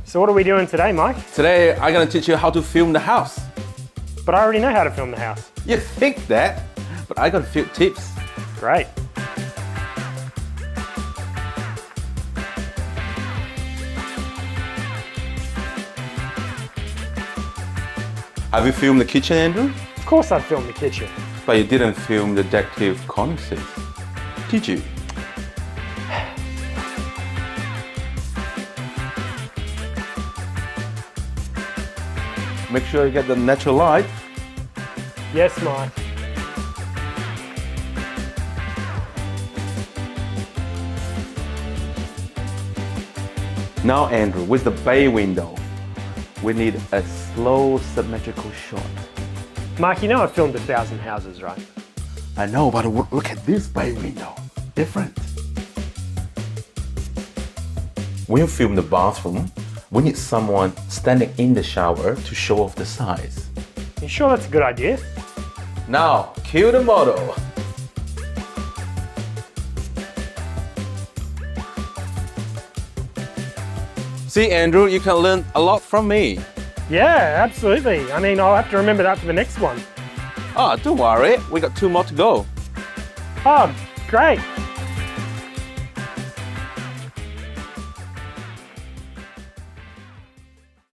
So what are we doing today, Mike? Today, I'm gonna teach you how to film the house. But I already know how to film the house. You think that, but I got a few tips. Great. Have you filmed the kitchen, Andrew? Of course I filmed the kitchen. But you didn't film the decorative cornices, did you? Make sure you get the natural light. Yes, Mike. Now, Andrew, with the bay window, we need a slow symmetrical shot. Mike, you know I've filmed 1,000 houses, right? I know, but look at this bay window. Different. When you film the bathroom, we need someone standing in the shower to show off the size. You sure that's a good idea? Now, cue the model. See, Andrew, you can learn a lot from me. Yeah, absolutely. I mean, I'll have to remember that for the next one. Oh, don't worry, we got 2 more to go. Oh, great.